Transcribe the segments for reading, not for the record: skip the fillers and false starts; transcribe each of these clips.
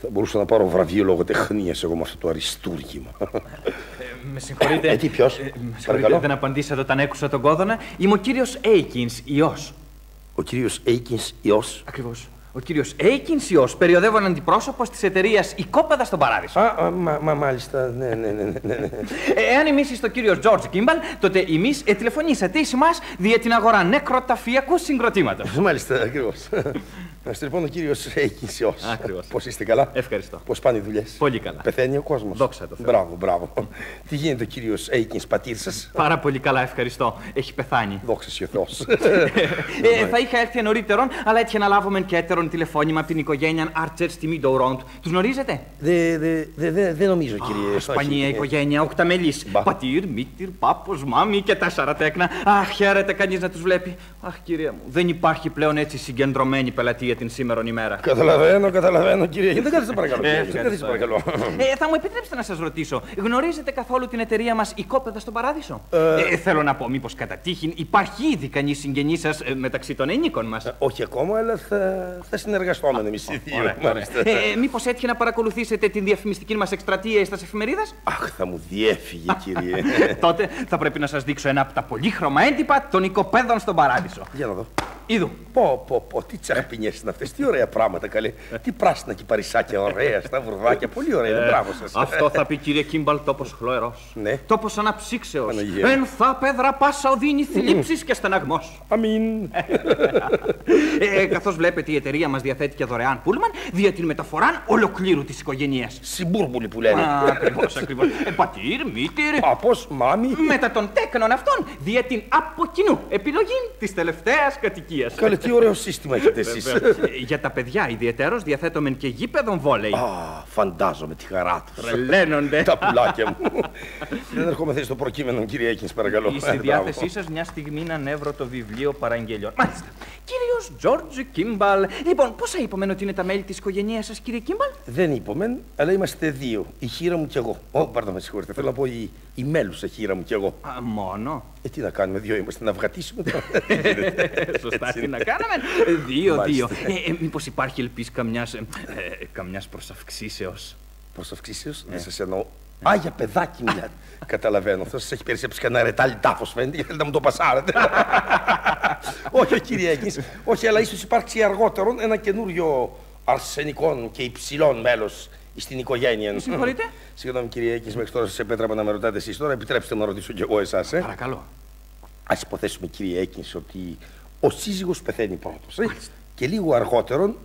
Θα μπορούσα να πάρω βραβείο λογοτεχνίας εγώ με αυτό το αριστούργημα. Με συγχωρείτε. Τι, ποιος? Παρακαλώ. Δεν απαντήσατε όταν έκουσα τον κόδωνα. Είμαι ο κύριος Έικινς, ιός. Ο κύριος Έικινς, ιός. Ακριβώς. Ο κύριος Έικινς, ιός. Περιοδεύων αντιπρόσωπος της εταιρείας Οικόπεδα στον Παράδεισο. Μάλιστα. Ναι. Εάν εμείς είστε ο κύριος Τζόρτζ Κίμπαλ, τότε εμείς τηλεφωνήσατε εις εμάς δια την αγορά νεκροταφειακού συγκροτήματος. Μάλιστα, ακριβώς. Είστε λοιπόν ο κύριος Έικινς, ιός. Ακριβώς. Πώς είστε, καλά? Ευχαριστώ. Πώς πάνε οι δουλειές? Πολύ καλά. Πεθαίνει ο κόσμος? Δόξα τω Θεώ. Μπράβο. Τι γίνεται ο κύριος Έικινς, πατήρ σας? Πάρα πολύ καλά, ευχαριστώ. Έχει πεθάνει. Δόξα ο Θεός. Θα είχα έρθει νωρίτερον, αλλά έτυχε να λάβουμε και έτερον τηλεφώνημα από την οικογένεια Άρτσερ στη Meadow Road. Τους γνωρίζετε? Δεν νομίζω, κύριε. Σπανία οικογένεια, οκταμελής. Πατήρ, μήτηρ, πάπος, μάμη και 4 τέκνα. Αχ, χαίρεται κανείς να τους βλέπει. Αχ, κυρία μου, δεν υπάρχει πλέον έτσι συγκεντρωμένη πελατεία την σήμερον ημέρα. Καταλαβαίνω, κύριε. Δεν κάθεστε παρακαλώ. Θα μου επιτρέψετε να σας ρωτήσω, γνωρίζετε καθόλου την εταιρεία μας Οικόπεδα στον Παράδεισο? Θέλω να πω, μήπως κατά τύχην υπάρχει ήδη κανείς συγγενής σας μεταξύ των ενίκων μας? Όχι ακόμα, αλλά θα συνεργαστούμε εμείς οι δύο. Μήπως έτυχε να παρακολουθήσετε την διαφημιστική μας εκστρατεία στις εφημερίδες? Αχ, θα μου διέφυγε, κύριε. Τότε θα πρέπει να σας δείξω ένα από τα πολύχρωμα έντυπα των Οικοπαίδων στον Παράδεισο. Για να δω. Είδου. Πω, τι τσαχπινιές είναι αυτές, τι ωραία πράγματα, καλέ. Τι πράσινα και παρισάκια, ωραία, στα βουρδάκια, πολύ ωραία είναι, μπράβο σας. Αυτό θα πει, κύριε Κίμπαλ, τόπος χλωερός. Ναι. Τόπος αναψύξεως. Εν θα πέδρα πάσα οδύνη θλίψης και στεναγμός. Αμήν. Καθώς βλέπετε, η εταιρεία μας διαθέτει και δωρεάν πούλμαν δια την μεταφορά ολοκλήρου της οικογένειας. Συμπούρμπουλοι που λένε. Ακριβώς. Πατήρ, μήτηρ. Πάπος, μάμη. Μετά των τέκνων αυτών, δια την από κοινού επιλογή της τελευταίας κατοικίας. Καλέ, τι ωραίο σύστημα έχετε εσείς. Για τα παιδιά ιδιαιτέρως διαθέτωμεν και γήπεδον βόλεϊ. Φαντάζομαι τη χαρά τους. Τρελαίνονται. Τα πουλάκια μου. Δεν ερχόμαστε στο προκείμενο, κύριε Έικινς, παρακαλώ. Στη διάθεσή σας μια στιγμή να ανέβρω το βιβλίο παραγγελιών. Μάλιστα. Κύριος Τζόρτζ Κίμπαλ. Λοιπόν, πόσα είπαμε ότι είναι τα μέλη της οικογένειας σας, κύριε Κίμπαλ? Δεν είπαμε, αλλά είμαστε δύο. Η χείρα μου κι εγώ. Πάρτε με συγχωρείτε. Θέλω να πω η μέλουσα χείρα μου κι εγώ. Μόνο. Τι να κάνουμε, δύο είμαστε, να βγατήσουμε. Σωστά, τι να κάνουμε. Δύο. Μήπως υπάρχει ελπίς καμιάς προσαυξήσεως? Προσαυξήσεως, δεν σας εννοώ. Για παιδάκι μιλάτε. Καταλαβαίνω. Αυτό σας έχει περισσέψει κανένα ρετάλι τάφος, φαίνεται, γιατί θέλετε να μου το πασάρετε. Όχι, κύριε Έικινς. Όχι, αλλά ίσως υπάρξει αργότερον ένα καινούριο αρσενικών και υψηλών μέλος στην οικογένεια. Συγχωρείτε. Συγγνώμη, κύριε Έικινς, μέχρι τώρα σας επέτρεπα να με ρωτάτε εσείς. Τώρα επιτρέψτε να ρωτήσω κι εγώ εσάς. Παρακαλώ. Ας υποθέσουμε, κύριε Έικινς, ότι ο σύζυγος πεθαίνει πρώτος. Και λίγο αργότερον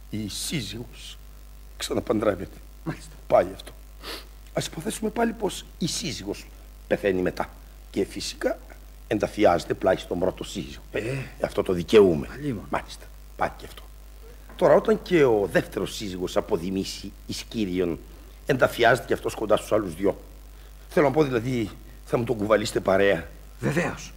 η σύζυγος ξαναπαντρεύεται. Μάλιστα. Πάει αυτό. Ας υποθέσουμε πάλι πως η σύζυγος πεθαίνει μετά. Και φυσικά ενταφιάζεται πλάι στον πρώτο σύζυγο. Αυτό το δικαιούμε. Μάλιστα. Πάει και αυτό. Τώρα, όταν και ο δεύτερος σύζυγος αποδημήσει εις Κύριον, ενταφιάζεται και αυτός κοντά στους άλλους δυο. Θέλω να πω δηλαδή, θα μου τον κουβαλήσετε παρέα? Βεβαίως.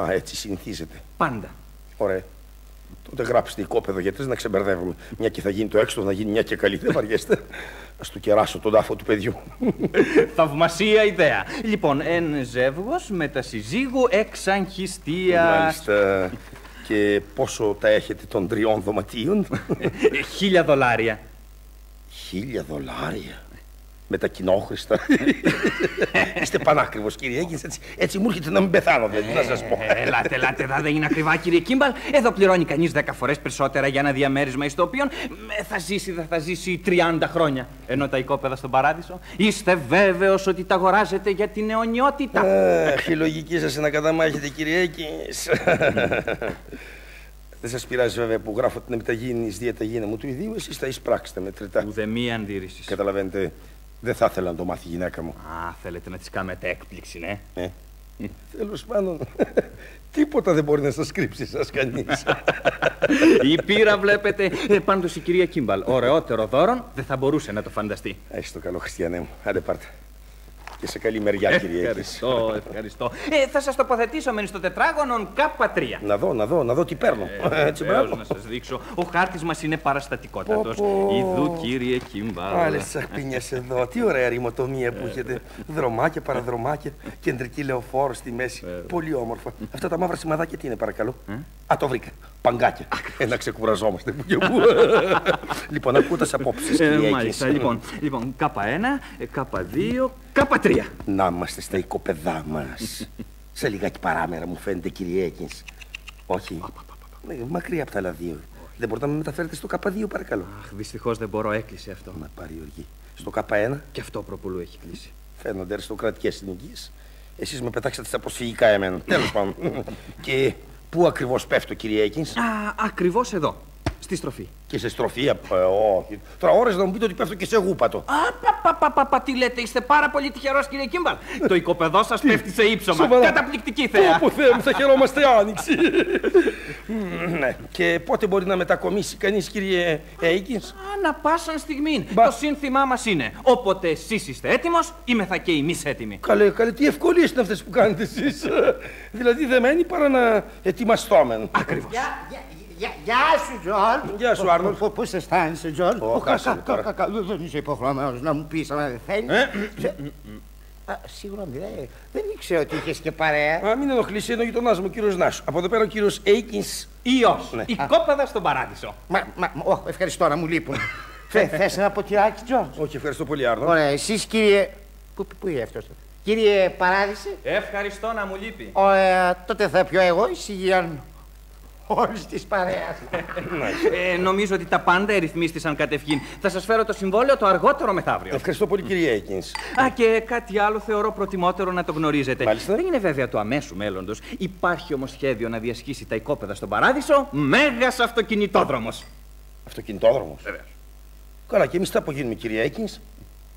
Έτσι συνηθίζεται. Πάντα. Ωραία. Τότε γράψτε οικόπεδο για τρεις να ξεμπερδεύουμε. Μια και θα γίνει το έξω, να γίνει μια και καλή. Δεν βαριέστε. Ας του κεράσω τον τάφο του παιδιού. Θαυμασία ιδέα. Λοιπόν, εν ζεύγος μετασυζύγου εξαγχιστίας. Μάλιστα. Και πόσο τα έχετε των 3 δωματίων? $1,000. $1,000? Με τα κοινόχρηστα. Είστε πανάκριβος, κύριε Έικινς. Έτσι μου έρχεται να μην πεθάνω, να σας πω. Ελάτε, δεν είναι ακριβά, κύριε Κίμπαλ. Εδώ πληρώνει κανείς 10 φορές περισσότερα για ένα διαμέρισμα εις το οποίο θα ζήσει 30 χρόνια. Ενώ τα οικόπεδα στον Παράδεισο, είστε βέβαιος ότι τα αγοράζετε για την αιωνιότητα? Η λογική σας να καταμάχετε, κύριε Έικινς. Δεν σας πειράζει βέβαια που γράφω την επιταγήνης διαταγήνα μου του ιδίου, εσείς θα εισπράξετε μετρητά. Ουδεμία αντίρρηση. Καταλαβαίνετε, δεν θα ήθελα να το μάθει η γυναίκα μου. Θέλετε να της κάνετε έκπληξη, ναι? Τέλος πάντων, τίποτα δεν μπορεί να σας κρύψει σας κανείς. Η πείρα βλέπετε. Πάντως η κυρία Κίμπαλ, ωραιότερο δώρον δεν θα μπορούσε να το φανταστεί. Έχεις το καλό, Χριστιανέ μου. Άντε πάρτε. Και σε καλή μεριά, κύριε. Ευχαριστώ. Θα σας τοποθετήσω μεν στο τετράγωνο K3. Να δω τι παίρνω. Έτσι, μπράβο. Να σας δείξω. Ο χάρτης μας είναι παραστατικότατος. Ιδού, κύριε Κίμπαλ. Άλλες σαχπίνιες εδώ. Τι ωραία ρημοτομία που έχετε. Δρομάκια, παραδρομάκια, κεντρική λεωφόρο στη μέση. Πολύ όμορφα. Αυτά τα μαύρα σημαδάκια τι είναι, παρακαλώ? Α, το βρήκα. Παγκάκια. Να ξεκουραζόμαστε που και που. Λοιπόν, ακούω τις απόψεις, κύριε. Μάλιστα, λοιπόν, K1, K2, K3. Να είμαστε στα οικοπεδά μας. Σε λιγάκι παράμερα μου φαίνεται, κύριε Έκινς. Όχι. Μακριά από τα άλλα δύο. Δεν μπορείτε να με μεταφέρετε στο K2, παρακαλώ? Αχ, δυστυχώς δεν μπορώ, έκλεισε αυτό. Να πάρει οργή. Στο K1. Και αυτό προπολού έχει κλείσει. Φαίνονται αριστοκρατικές συνοικίες. Εσείς με πετάξατε στα προσφυγικά εμένα. Τέλος πάντων. Και πού ακριβώς πέφτω, κύριε Έκινς? Ακριβώς εδώ. Στη στροφή. Και σε στροφή, όχι. Τώρα ώρες να μου πείτε ότι πέφτω και σε γούπατο. Τι λέτε, είστε πάρα πολύ τυχερός, κύριε Κίμπαλ. Το οικοπεδό σας πέφτει σε ύψωμα. Καταπληκτική θέα. Πω, Θεέ μου, θα χαιρόμαστε άνοιξη. Ναι. Και πότε μπορεί να μετακομίσει κανείς, κύριε Έκινς? Ανά πάσαν στιγμή. Το σύνθημά μας είναι: όποτε εσείς είστε έτοιμος, είμεθα και εμείς έτοιμοι. Καλέ, τι ευκολίες είναι αυτές που κάνετε εσείς. Δηλαδή δεν μένει παρά να ετοιμαστόμεν. Ακριβώς. Γεια σου, Τζορτζ. Γεια σου, Άρνολντ. Πώς αισθάνεσαι, Τζορτζ? Δεν είσαι υποχρεωμένος να μου πεις αν δεν θέλεις. Συγγνώμη, δεν ήξερα ότι είχες και παρέα. Μην ενοχλείς, είναι ο γειτονάς μου, ο κύριος Νάσου. Από εδώ πέρα ο κύριος Έκινς. Ιός. Οικόπεδα στον παράδεισο. Ευχαριστώ, να μου λείπουν. Θες ένα ποτηράκι, Τζορτζ? Όχι, ευχαριστώ πολύ, Άρνολντ. Ωραία, εσείς, κύριε... Πού είναι αυτός? Κύριε Παράδεισε. Ευχαριστώ, να μου λείπει. Ωραία, τότε θα πιω εγώ εισηγείαν όλης της παρέας. Νομίζω ότι τα πάντα ρυθμίστησαν κατευχήν. Θα σας φέρω το συμβόλαιο το αργότερο μεθαύριο. Ευχαριστώ πολύ, κύριε Έκινς. Και κάτι άλλο θεωρώ προτιμότερο να το γνωρίζετε. Μάλιστα. Δεν είναι βέβαια του αμέσου μέλλοντος. Υπάρχει όμως σχέδιο να διασχίσει τα οικόπεδα στον Παράδεισο μέγας αυτοκινητόδρομος. Αυτοκινητόδρομος? Βεβαίως. Καλά, και εμείς τι θα απογίνουμε, κύριε Έκινς?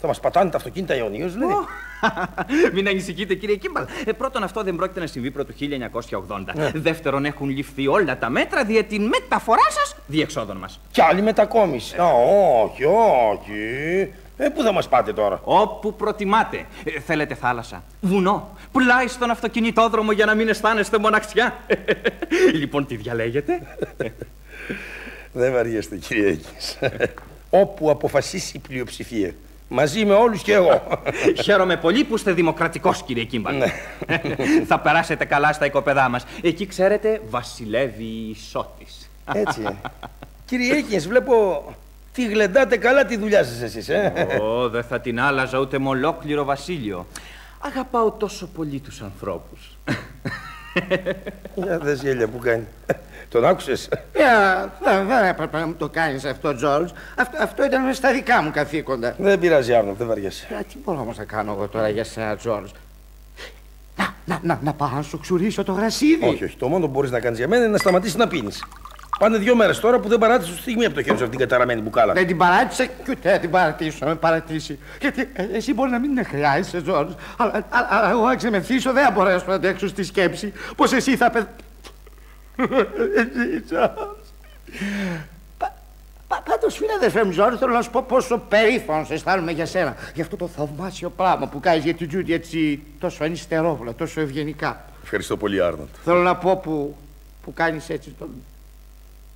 Θα μας πατάνε τα αυτοκίνητα αιωνίως, δηλαδή? Μην ανησυχείτε, κύριε Κίμπαλ. Πρώτον, αυτό δεν πρόκειται να συμβεί προ το 1980. Δεύτερον, έχουν ληφθεί όλα τα μέτρα για την μεταφορά σας διεξόδων μας. Κι άλλη μετακόμιση? Όχι. Πού θα μας πάτε τώρα? Όπου προτιμάτε. Θέλετε θάλασσα, βουνό, πλάι στον αυτοκινητόδρομο για να μην αισθάνεστε μοναξιά? Λοιπόν, τι διαλέγετε? Δεν βαριέστε, κύριε Έκινς. Όπου αποφασίσει η πλειοψηφία. Μαζί με όλους και εγώ. Χαίρομαι πολύ που είστε δημοκρατικός, κύριε Κίμπαλ. Θα περάσετε καλά στα οικοπεδά μας. Εκεί, ξέρετε, βασιλεύει η ισότης. Έτσι. Κύριε Έκινς, βλέπω τι γλεντάτε καλά τη δουλειά σας εσείς, δεν θα την άλλαζα ούτε με ολόκληρο βασίλειο. Αγαπάω τόσο πολύ τους ανθρώπους. Για δες γέλια που κάνει. Τον άκουσες? Δεν έπρεπε να μου το κάνεις αυτό, Τζορτζ. Αυτό ήταν στα δικά μου καθήκοντα. Δεν πειράζει, Άρνολντ, δεν βαριέσαι. Τι μπορώ όμως να κάνω εγώ τώρα για σένα, Τζορτζ? Να πάω να σου ξουρίσω το γρασίδι. Όχι. Το μόνο που μπορείς να κάνεις για μένα είναι να σταματήσεις να πίνεις. Πάνε 2 μέρες τώρα που δεν παράτησε τη στιγμή από το χέρι σου αυτήν την καταραμένη μπουκάλα. Δεν την παράτησα και ούτε θα την παρατήσω, να με παρατήσει. Γιατί εσύ μπορεί να μην με χρειάζεσαι, Τζορτζ. Αλλά εγώ να ξεμεθύσω δεν θα μπορέσω να αντέξω στη σκέψη πως εσύ θα Πάντως, φίλε αδερφέ μου, Ζόρι, θέλω να σου πω πόσο περήφανος αισθάνομαι για σένα. Για αυτό το θαυμάσιο πράγμα που κάνεις για την Τζούντι έτσι τόσο ανιστερόβουλα, τόσο ευγενικά. Ευχαριστώ πολύ, Άρνολντ. Θέλω να πω που κάνεις έτσι τον...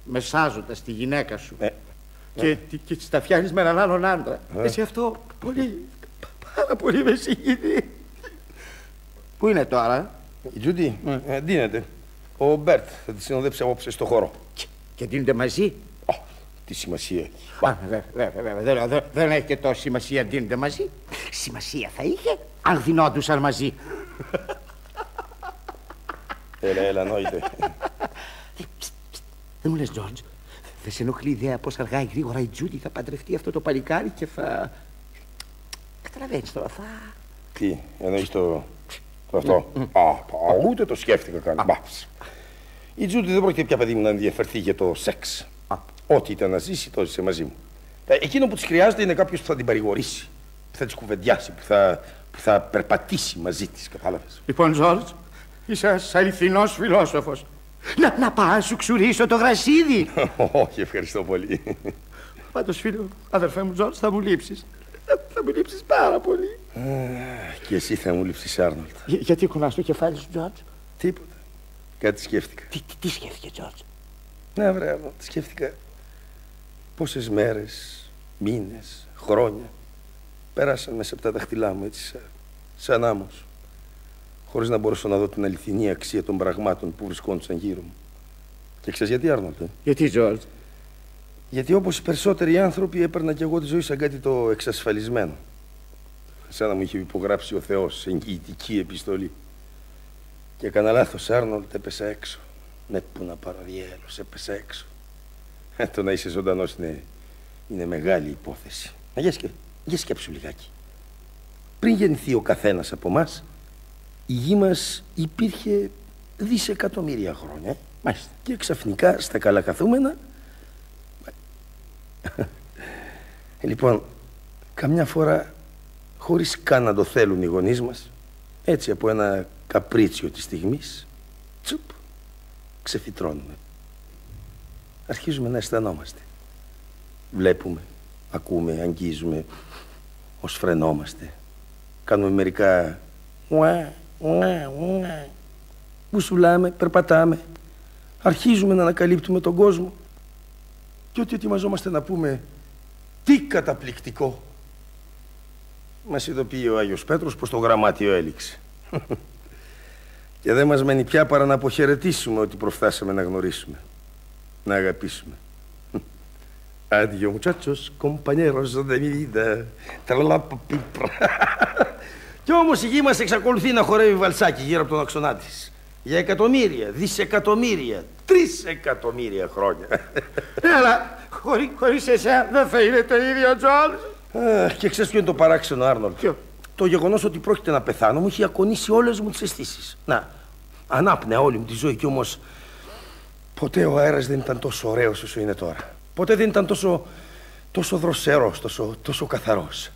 μεσάζοντας τη γυναίκα σου και τα φτιάχνεις με έναν άλλον άντρα. Εσύ αυτό πάρα πολύ με συγκινεί. Πού είναι τώρα? Η Τζούντι ντύνεται. Ο Μπέρτ θα τη συνοδέψει απόψε στο χώρο. Και ντύνονται μαζί? Τι σημασία έχει? Βέβαια, δεν έχει και τόση σημασία ντύνονται μαζί. Σημασία θα είχε αν δινόντουσαν μαζί. Έλα, νόητε. Δεν μου λες, Τζορτζ, δεν σε ενοχλεί η ιδέα πως αργά ή γρήγορα η Τζούντι θα παντρευτεί αυτό το παλικάρι και θα... Καταλαβαίνεις τώρα, θα... Τι, εννοείς το αυτό? Ούτε το σκέφτηκα καν. Η Τζούντι δεν πρόκειται πια, παιδί μου, να ενδιαφερθεί για το σεξ. Ό,τι ήταν να ζήσει, το ζήσε μαζί μου. Εκείνο που της χρειάζεται είναι κάποιος που θα την παρηγορήσει, που θα της κουβεντιάσει, που θα περπατήσει μαζί της, κατάλαβες? Λοιπόν, Τζορτζ, είσαι αληθινός φιλόσοφος. Να πάω να σου ξουρίσω το γρασίδι. Όχι, ευχαριστώ πολύ. Πάντως, φίλε, αδερφέ μου, Τζορτζ, θα μου λείψεις. Θα μου λείψεις πάρα πολύ. Και εσύ θα μου λείψεις, Άρνολτ. Γιατί κουνάς το κεφάλι σου, Τζορτζ? Τίποτα. Κάτι σκέφτηκα. Τι σκέφτηκε, Τζορτζ? Ναι, βρε, Άρνολτ, σκέφτηκα πόσες μέρες, μήνες, χρόνια πέρασαν μέσα από τα δάχτυλά μου, έτσι, σαν άμμος, χωρίς να μπορούσα να δω την αληθινή αξία των πραγμάτων που βρισκόντουσαν γύρω μου. Και ξέρεις γιατί, Άρνολτ? Γιατί, Τζορτζ? Γιατί όπως οι περισσότεροι άνθρωποι έπαιρνα κι εγώ τη ζωή σαν κάτι το εξασφαλισμένο. Σαν να μου είχε υπογράψει ο Θεός σε εγγυητική επιστολή. Και έκανα λάθος, Άρνολτ, έπεσα έξω. Ναι, πού να πάρω διέλος, έπεσα έξω. Το να είσαι ζωντανός είναι μεγάλη υπόθεση. Για σκέψου λιγάκι. Πριν γεννηθεί ο καθένας από εμάς, η γη μας υπήρχε δισεκατομμύρια χρόνια. Μάλιστα. Και ξαφνικά στα καλακαθούμενα. Λοιπόν, καμιά φορά, χωρίς καν να το θέλουν οι γονείς μας, έτσι από ένα καπρίτσιο της στιγμής, τσουπ, ξεφυτρώνουμε. Αρχίζουμε να αισθανόμαστε. Βλέπουμε, ακούμε, αγγίζουμε, ως φρενόμαστε. Κάνουμε μερικά μπουσουλάμε, περπατάμε. Αρχίζουμε να ανακαλύπτουμε τον κόσμο. Και ό,τι ετοιμαζόμαστε να πούμε, τι καταπληκτικό, μας ειδοποιεί ο Άγιος Πέτρος πως το γραμμάτιο έληξε. Και δεν μας μένει πια παρά να αποχαιρετήσουμε ότι προφθάσαμε να γνωρίσουμε, να αγαπήσουμε. Adiós muchachos, compañeros de mi vida. Τραλαπαπίπρα. Κι όμως η γη μας εξακολουθεί να χορεύει βαλσάκι γύρω από τον άξονά της. Για εκατομμύρια, δισεκατομμύρια, τρισεκατομμύρια χρόνια. Αλλά χωρίς εσένα δεν θα είναι το ίδιο, Τζορτζ. Και ξέρεις ποιο είναι το παράξενο, Άρνολτ? Ποιο? Το γεγονός ότι πρόκειται να πεθάνω μου είχε ακονίσει όλες μου τις αισθήσεις. Να, ανάπνεα όλη μου τη ζωή, κι όμως ποτέ ο αέρας δεν ήταν τόσο ωραίος όσο είναι τώρα. Ποτέ δεν ήταν τόσο δροσερός, τόσο καθαρός.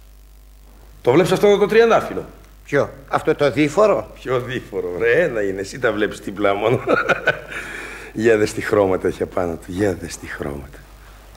Το βλέπεις αυτό το τριαντάφυλλο? Ποιο? Αυτό το δίφορο? Ποιο δίφορο, ρε, ένα είναι. Εσύ τα βλέπεις τυμπλά μόνο. Για δες τι χρώματα έχει απάνω του. Για δες τι χρώματα.